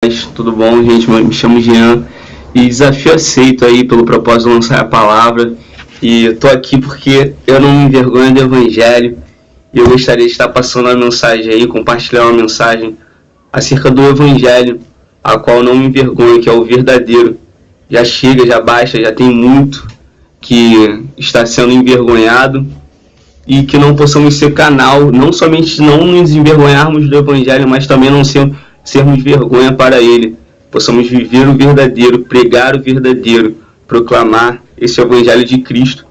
Tudo bom, gente? Me chamo Jean e desafio aceito aí pelo propósito de lançar a palavra. E eu tô aqui porque eu não me envergonho do Evangelho e eu gostaria de estar passando a mensagem aí, compartilhar uma mensagem acerca do Evangelho, a qual não me envergonho, que é o verdadeiro. Já chega, já basta, já tem muito que está sendo envergonhado e que não possamos ser canal, não somente não nos envergonharmos do Evangelho, mas também não sermos vergonha para ele. Possamos viver o verdadeiro, pregar o verdadeiro, proclamar esse Evangelho de Cristo.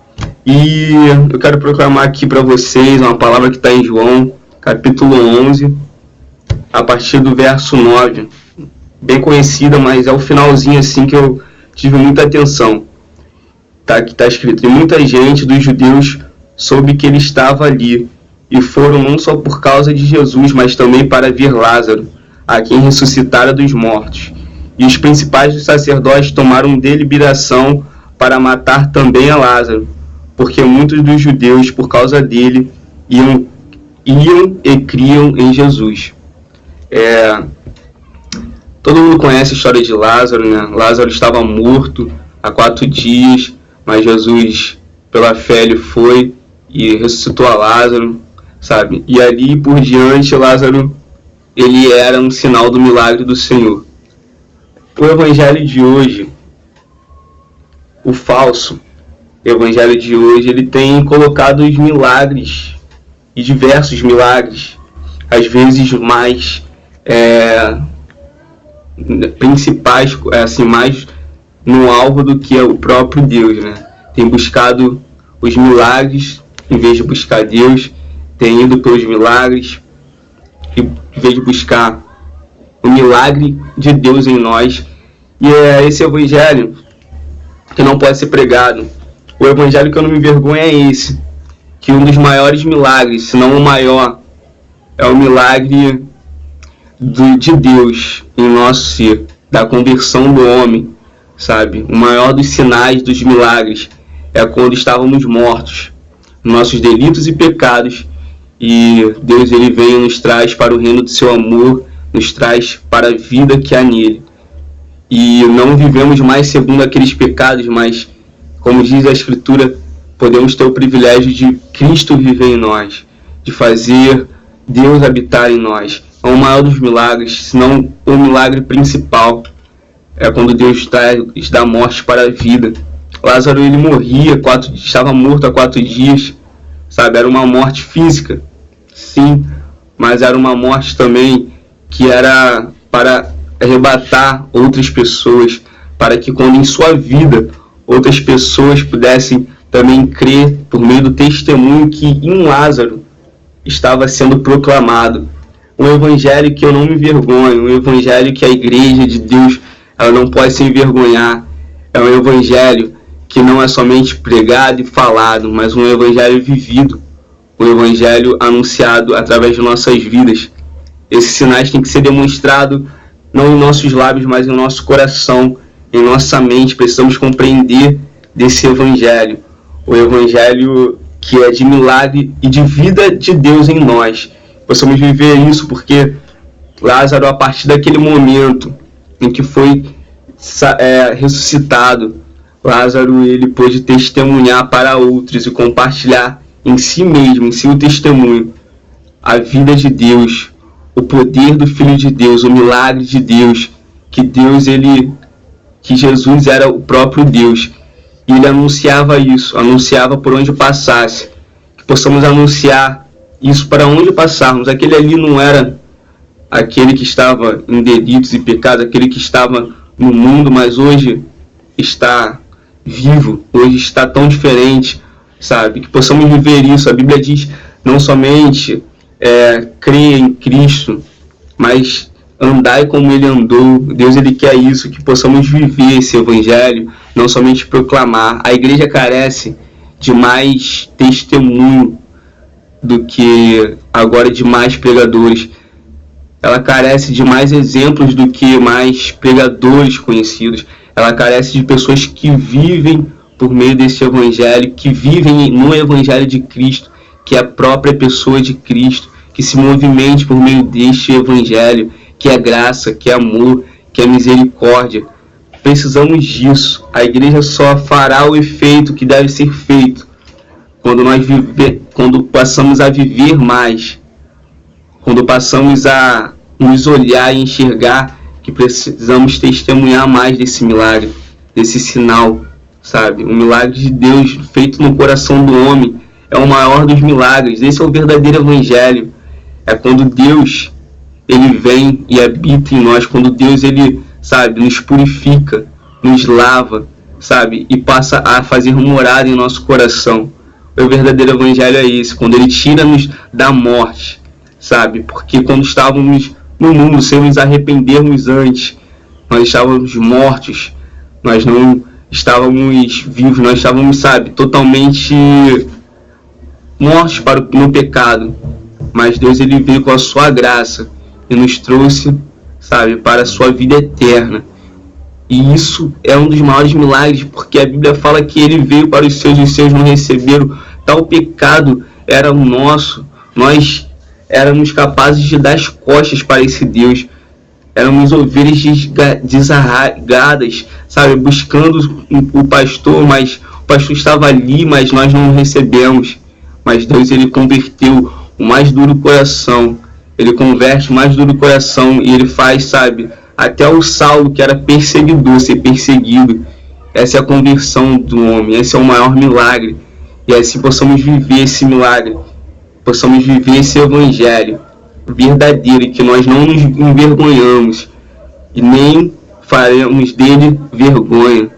E eu quero proclamar aqui para vocês uma palavra que está em João, capítulo 11, a partir do verso 9. Bem conhecida, mas é o finalzinho assim que eu tive muita atenção. Tá, que está escrito: e muita gente dos judeus soube que ele estava ali, e foram não só por causa de Jesus, mas também para ver Lázaro, a quem ressuscitara dos mortos. E os principais dos sacerdotes tomaram deliberação para matar também a Lázaro, porque muitos dos judeus, por causa dele, iam e criam em Jesus. Todo mundo conhece a história de Lázaro, né? Lázaro estava morto há 4 dias, mas Jesus, pela fé, ele foi e ressuscitou a Lázaro, sabe? E ali por diante, Lázaro, ele era um sinal do milagre do Senhor. O evangelho de hoje, o falso evangelho de hoje, ele tem colocado os milagres, e diversos milagres, às vezes mais principais, assim, mais no alvo do que é o próprio Deus, né? Tem buscado os milagres em vez de buscar Deus, tem ido pelos milagres em vez de buscar o milagre de Deus em nós. E é esse evangelho que não pode ser pregado. O evangelho que eu não me envergonho é esse, que um dos maiores milagres, se não o maior, é o milagre de Deus em nosso ser, da conversão do homem, sabe? O maior dos sinais, dos milagres, é quando estávamos mortos, nossos delitos e pecados, e Deus, ele vem e nos traz para o reino do seu amor, nos traz para a vida que há nele. E não vivemos mais segundo aqueles pecados, mas, como diz a Escritura, podemos ter o privilégio de Cristo viver em nós, de fazer Deus habitar em nós. É o maior dos milagres, se não o milagre principal, é quando Deus traz da morte para a vida. Lázaro, ele morria, estava morto há 4 dias, sabe? Era uma morte física, sim, mas era uma morte também que era para arrebatar outras pessoas, para que quando em sua vida outras pessoas pudessem também crer por meio do testemunho que em Lázaro estava sendo proclamado. Um evangelho que eu não me envergonho, um evangelho que a igreja de Deus, ela não pode se envergonhar. É um evangelho que não é somente pregado e falado, mas um evangelho vivido, um evangelho anunciado através de nossas vidas. Esses sinais têm que ser demonstrados não em nossos lábios, mas em nosso coração, em nossa mente. Precisamos compreender desse evangelho, o evangelho que é de milagre e de vida de Deus em nós. Possamos viver isso, porque Lázaro, a partir daquele momento em que foi ressuscitado, Lázaro, ele pôde testemunhar para outros e compartilhar em si mesmo, em seu testemunho, a vida de Deus, o poder do Filho de Deus, o milagre de Deus, que Jesus era o próprio Deus. E ele anunciava isso, anunciava por onde passasse, que possamos anunciar isso para onde passarmos. Aquele ali não era aquele que estava em delitos e pecados, aquele que estava no mundo, mas hoje está vivo, hoje está tão diferente, sabe? Que possamos viver isso. A Bíblia diz não somente crer em Cristo, mas andai como ele andou. Deus, ele quer isso, que possamos viver esse evangelho, não somente proclamar. A igreja carece de mais testemunho do que agora de mais pregadores. Ela carece de mais exemplos do que mais pregadores conhecidos. Ela carece de pessoas que vivem por meio desse evangelho, que vivem no evangelho de Cristo, que é a própria pessoa de Cristo, que se movimente por meio deste evangelho, que é graça, que é amor, que é misericórdia. Precisamos disso. A igreja só fará o efeito que deve ser feito quando passamos a viver mais, quando passamos a nos olhar e enxergar que precisamos testemunhar mais desse milagre, desse sinal, sabe? O milagre de Deus feito no coração do homem é o maior dos milagres. Esse é o verdadeiro evangelho. É quando Deus, ele vem e habita em nós, quando Deus, ele, sabe, nos purifica, nos lava, sabe, e passa a fazer morada em nosso coração. O verdadeiro evangelho é esse, quando ele tira-nos da morte, sabe, porque quando estávamos no mundo, sem nos arrependermos antes, nós estávamos mortos, nós não estávamos vivos, nós estávamos, sabe, totalmente mortos no pecado. Mas Deus, ele veio com a sua graça e nos trouxe, sabe, para a sua vida eterna. E isso é um dos maiores milagres, porque a Bíblia fala que ele veio para os seus e os seus não receberam. Tal pecado era o nosso. Nós éramos capazes de dar as costas para esse Deus. Éramos ovelhas desarraigadas, sabe, buscando o pastor, mas o pastor estava ali, mas nós não o recebemos. Mas Deus, ele converteu o mais duro coração. Ele converte o mais duro coração e ele faz, sabe, até o Saulo, que era perseguidor, ser perseguido. Essa é a conversão do homem, esse é o maior milagre. E assim possamos viver esse milagre, possamos viver esse evangelho verdadeiro, e que nós não nos envergonhamos e nem faremos dele vergonha,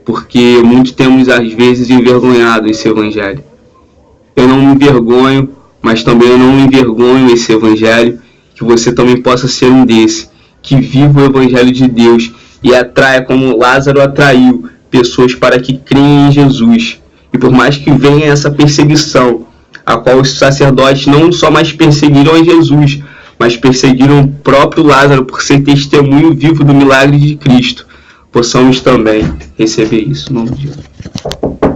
porque muito temos às vezes envergonhado esse evangelho. Eu não me envergonho, mas também eu não me envergonho esse evangelho, que você também possa ser um desse, que viva o evangelho de Deus e atraia, como Lázaro atraiu, pessoas para que creem em Jesus. E por mais que venha essa perseguição, a qual os sacerdotes não só mais perseguiram a Jesus, mas perseguiram o próprio Lázaro por ser testemunho vivo do milagre de Cristo, possamos também receber isso no nome de Jesus.